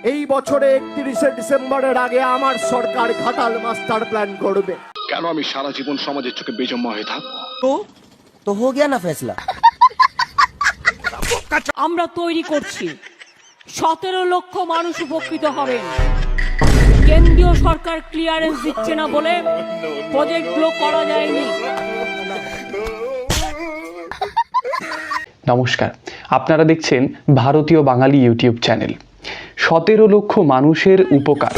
এই বছরে 31শে ডিসেম্বরের আগে আমার সরকার ঘাটাল মাস্টার প্ল্যান করবে। কেন আমি সারা জীবন সমাজের চোখে বেজম্মা হয়ে থাকবো? तो हो गया ना फैसला। আমরা তৈরি করছি 17 লক্ষ মানুষ উপকৃত হবেন। কেন্দ্রীয় সরকার ক্লিয়ারেন্স দিচ্ছে না বলে প্রজেক্টগুলো করা যায়নি। নমস্কার, আপনারা দেখছেন ভারতীয় বাঙালি ইউটিউব চ্যানেল। 17 লক্ষ মানুষের উপকার,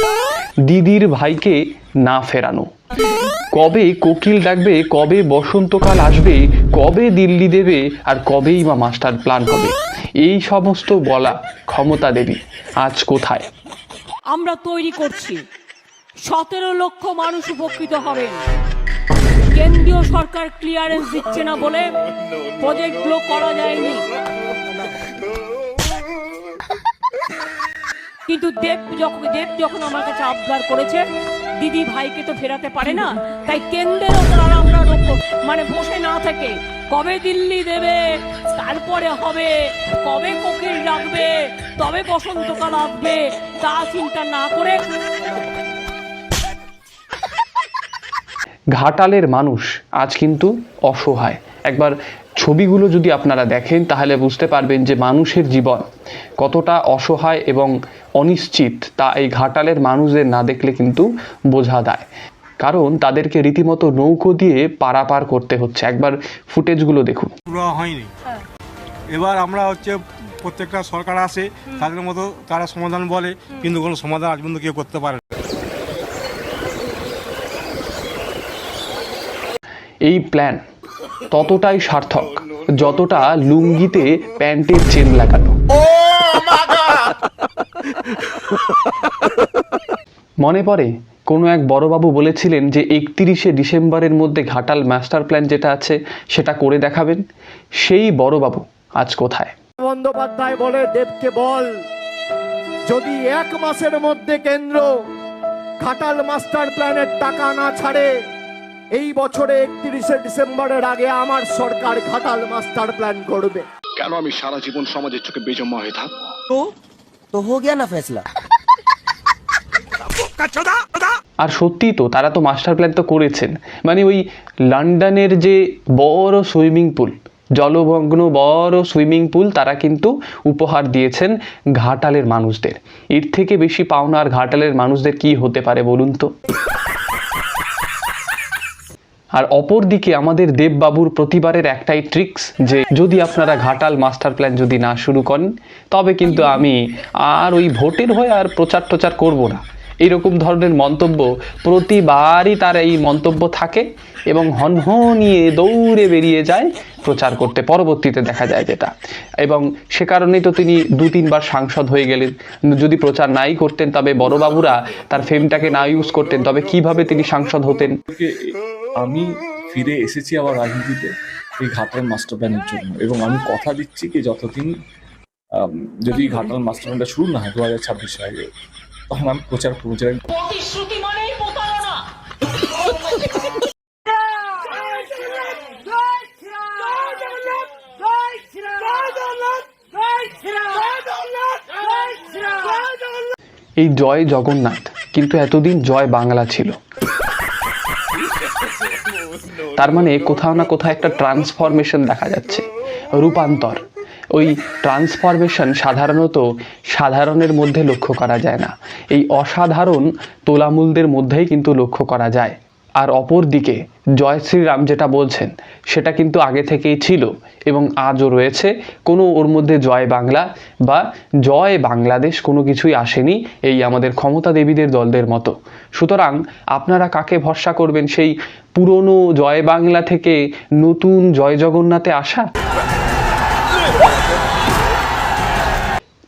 দিদির ভাইকে না ফেরানো, কবে কোকিল ডাকবে, কবে বসন্তকাল আসবে, কবে দিল্লি দেবে, আর কবেই বা মাস্টার প্ল্যান হবে, এই সমস্ত বলা ক্ষমতা দেবী আজ কোথায়? আমরা তৈরি করছি 17 লক্ষ মানুষ উপকৃত হবেন। কেন্দ্রীয় সরকার ক্লিয়ারেন্স দিচ্ছে না বলে প্রজেক্টগুলো করা যায়নি। কিন্তু দেব যখন আমার কাছে আবদার করেছে, দিদি ভাইকে তো ফেরাতে পারে না, তাই কেন্দ্রের ওপর আমরা বসে না থেকে কবে দিল্লি দেবে, তারপরে হবে, কবে কোকিল ডাকবে, তবে বসন্তকাল আসবে, তা চিন্তা না করে ঘাটালের মানুষ আজ কিন্তু অসহায়। একবার ছবিগুলো যদি আপনারা দেখেন তাহলে বুঝতে পারবেন যে মানুষের জীবন কতটা অসহায় এবং অনিশ্চিত, তা এই ঘাটালের মানুষদের না দেখলে কিন্তু বোঝা যায়। কারণ তাদেরকে রীতিমতো নৌকো দিয়ে পারাপার করতে হচ্ছে। একবার ফুটেজগুলো দেখুন। পুরো হয়নি। এবার আমরা প্রত্যেকটা সরকার আসে, তাদের মতো তারা সমাধান বলে, কিন্তু কোনো সমাধান আজ পর্যন্ত কেউ করতে পারে না। এই প্ল্যান ততটাই সার্থক যতটা লুঙ্গিতে প্যান্টের চেন লাগানো। মনে পড়ে কোনো এক বড়বাবু বলেছিলেন যে 31শে ডিসেম্বরের মধ্যে ঘাটাল মাস্টার প্ল্যান যেটা আছে সেটা করে দেখাবেন। সেই বড়বাবু আজ কোথায়? বন্দ্যোপাধ্যায় বলে, দেবকে বল যদি 1 মাসের মধ্যে কেন্দ্র ঘাটাল মাস্টার প্ল্যানের টাকা না ছাড়ে, এই বছরে 31শে ডিসেম্বরের আগে আমার সরকার ঘাটাল মাস্টার প্ল্যান করবে। কেন আমি সারা জীবন সমাজের চোখে বেজম্মা হয়ে থাকবো? तो हो गया ना फैसला। আর সত্যিই তো তারা তো মাস্টার প্ল্যান তো করেছেন। মানে ওই লন্ডনের যে বড় সুইমিং পুল, জলমগ্ন বড় সুইমিং পুল, তারা কিন্তু উপহার দিয়েছেন ঘাটালের মানুষদের। এর থেকে বেশি পাওনা আর ঘাটালের মানুষদের কি হতে পারে বলুন তো? আর অপর দিকে আমাদের দেববাবুর প্রতিবারের একটাই ট্রিক্স, যে যদি আপনারা ঘাটাল মাস্টার প্ল্যান যদি না শুরু করেন তবে কিন্তু আমি আর ওই ভোটের হয়ে আর প্রচার টোচার করবো না। এইরকম ধরনের মন্তব্য প্রতিবারই তার এই মন্তব্য থাকে এবং হনহনিয়ে দৌড়ে বেরিয়ে যায় প্রচার করতে। পরবর্তীতে দেখা যায় যেটা, এবং সে কারণেই তো তিনি 2-3 বার সাংসদ হয়ে গেলেন। যদি প্রচার নাই করতেন, তবে বড়বাবুরা তার ফেমটাকে না ইউজ করতেন, তবে কিভাবে তিনি সাংসদ হতেন? আমি ফিরে এসেছি আবার রাজনীতিতে এই ঘাটাল মাস্টার প্ল্যানের জন্য, এবং আমি কথা দিচ্ছি কি যতদিন যদি ঘাটাল মাস্টার প্ল্যানটা শুরু না হয় 2026 সালে, তখন আমি প্রচার করবো। প্রতিশ্রুতি মানেই প্রতারণা। এই জয় জগন্নাথ কিন্তু এতদিন জয় বাংলা ছিল। তার মানে কোথাও না কোথাও একটা ট্রান্সফরমেশন দেখা যাচ্ছে, রূপান্তর। ওই ট্রান্সফরমেশন সাধারণত সাধারণের মধ্যে লক্ষ্য করা যায় না, এই অসাধারণ তোলামূলদের মধ্যেই কিন্তু লক্ষ্য করা যায়। আর অপর দিকে জয় শ্রীরাম যেটা বলছেন সেটা কিন্তু আগে থেকেই ছিল এবং আজও রয়েছে। কোনো ওর মধ্যে জয় বাংলা বা জয় বাংলাদেশ কোনো কিছুই আসেনি এই আমাদের ক্ষমতা দেবীদের দলদের মতো। সুতরাং আপনারা কাকে ভরসা করবেন? সেই পুরনো জয় বাংলা থেকে নতুন জয় জগন্নাথে আসা,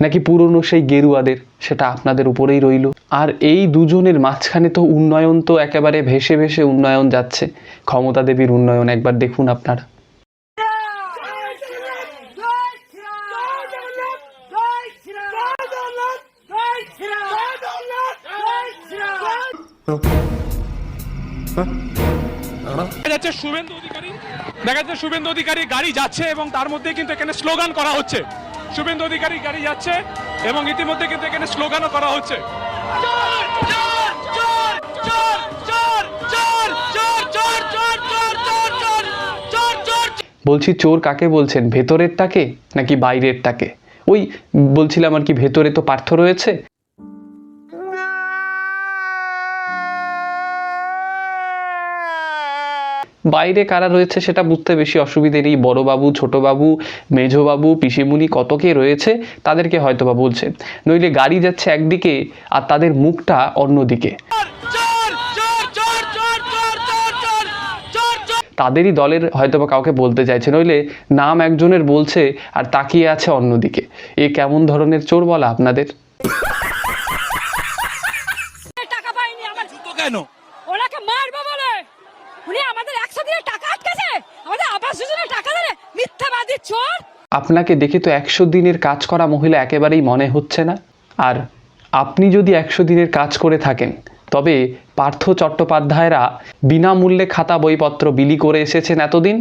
নাকি পুরনো সেই গেরুয়াদের? সেটা আপনাদের উপরেই রইল। আর এই দুজনের মাঝখানে তো উন্নয়ন তো একেবারে ভেসে ভেসে উন্নয়ন যাচ্ছে, ক্ষমতা দেবীর উন্নয়ন। একবার দেখুন আপনারা। দেখা যাচ্ছে শুভেন্দু অধিকারী গাড়ি যাচ্ছে এবং তার মধ্যে কিন্তু এখানে স্লোগান করা হচ্ছে। শুভেন্দু অধিকারী গাড়ি যাচ্ছে, এবং ইতিমধ্যে কিন্তু এখানে স্লোগানও করা হচ্ছে। বলছি চোর কাকে বলছেন, ভেতরেরটাকে নাকি বাইরেরটাকে? ওই বলছিলাম আর কি, ভেতরে তো পার্থ রয়েছে। বাইরে কারা রয়েছে সেটা বুঝতে বেশি অসুবিধে নেই। বড়বাবু, ছোটবাবু, মেজবাবু, পিসিমুনি কত কে রয়েছে তাদেরকে হয়তোবা বলছে, নইলে গাড়ি যাচ্ছে একদিকে আর তাদের মুখটা অন্যদিকে। তাদেরই দলের হয়তোবা কাউকে বলতে চাইছে, নইলে নাম একজনের বলছে আর তাকিয়ে আছে অন্যদিকে। এ কেমন ধরনের চোর বলা আপনাদের? টাকা পাইনি আমার তো কেন ওনাকে মারবো বলে উনি আমাদের 100 দিনের টাকা আটকেছে, আমাদের আবাস যোজনার টাকা দেবে, মিথ্যাবাদী চোর। আপনাকে দেখে তো 100 দিনের কাজ করা মহিলা একেবারেই মনে হচ্ছে না। আর আপনি যদি 100 দিনের কাজ করে থাকেন, তবে পার্থ চট্টোপাধ্যায়রা বিনামূল্যে খাতা বইপত্র বিলি করে এসেছেন এতদিন,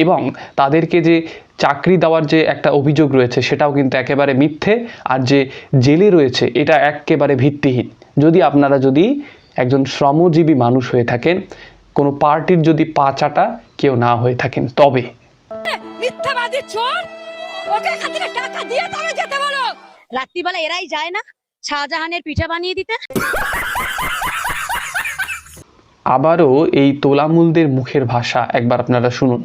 এবং তাদেরকে যে চাকরি দেওয়ার যে একটা অভিযোগ রয়েছে সেটাও কিন্তু একেবারে মিথ্যে, আর যে জেলে রয়েছে এটা একেবারে ভিত্তিহীন। আপনারা যদি একজন শ্রমজীবী মানুষ হয়ে থাকেন, কোনো পার্টির যদি পা চাটা কেউ না হয়ে থাকেন, তবে মিথ্যাবাদী চোর, ওকে এখান থেকে টাকা দিয়ে তবে যেতে বলো। রাত্রিবেলা এরাই যায় না শাহজাহানের পিঠা বানিয়ে দিতে? আবারও এই তোলামুলদের মুখের ভাষা একবার আপনারা শুনুন।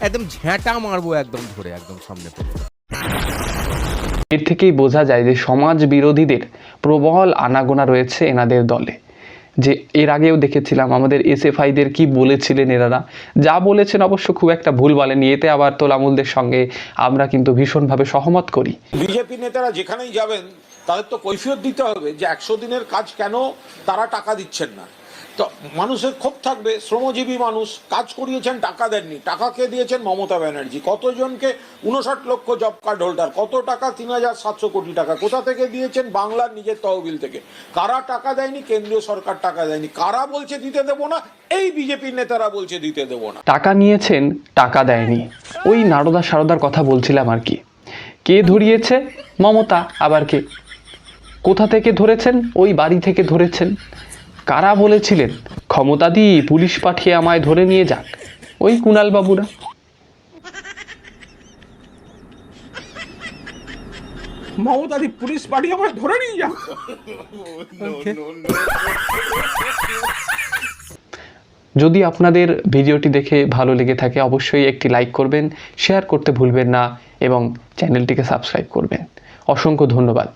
একদম ঝ্যাঁটা মারবো একদম ধরে, একদম সামনে পড়ে। এর থেকেই বোঝা যায় যে সমাজ বিরোধীদের প্রবল আনাগোনা রয়েছে এনাদের দলে। যে এর আগেও দেখেছিলাম আমাদের এসএফআইদের কি বলেছিলেন এনারা, যা বলেছেন অবশ্য খুব একটা ভুল বলেনি। এতে আবার তোলামুলদের সঙ্গে আমরা কিন্তু ভীষণভাবে সহমত করি। বিজেপি নেতারা যেখানেই যাবেন তাদের তো কৈফিয়ত দিতে হবে যে 100 দিনের কাজ কেন তারা টাকা দিচ্ছেন না। তো মানুষের ক্ষোভ থাকবে, শ্রমজীবী মানুষ কাজ করিয়েছেন, টাকা দেননি। টাকা কে দিয়েছেন? মমতা ব্যানার্জি। কতজনকে? 59 লক্ষ জব কার্ড হোল্ডার। কত টাকা? 3700 কোটি টাকা। কোথা থেকে দিয়েছেন? বাংলার নিজের তহবিল থেকে। কারা টাকা দেয়নি? কেন্দ্রীয় সরকার টাকা দেয়নি। কারা বলছে দিতে দেবো না? এই বিজেপির নেতারা বলছে দিতে দেবো না। টাকা নিয়েছেন, টাকা দেয়নি। ওই নারদা সারদার কথা বলছিলাম আর কি। কে ধরিয়েছে? মমতা। আবার কে? কোথা থেকে ধরেছেন? ওই বাড়ি থেকে ধরেছেন। কারা বলেছিলেন ক্ষমতা দিয়ে পুলিশ পাঠিয়ে আমায় ধরে নিয়ে যাক? ওই কুণাল বাবুরা। মমতাদি পুলিশ পাঠিয়ে আমায় ধরে নিয়ে যাক। যদি আপনাদের ভিডিওটি দেখে ভালো লেগে থাকে অবশ্যই একটি লাইক করবেন, শেয়ার করতে ভুলবেন না এবং চ্যানেলটিকে সাবস্ক্রাইব করবেন। অসংখ্য ধন্যবাদ।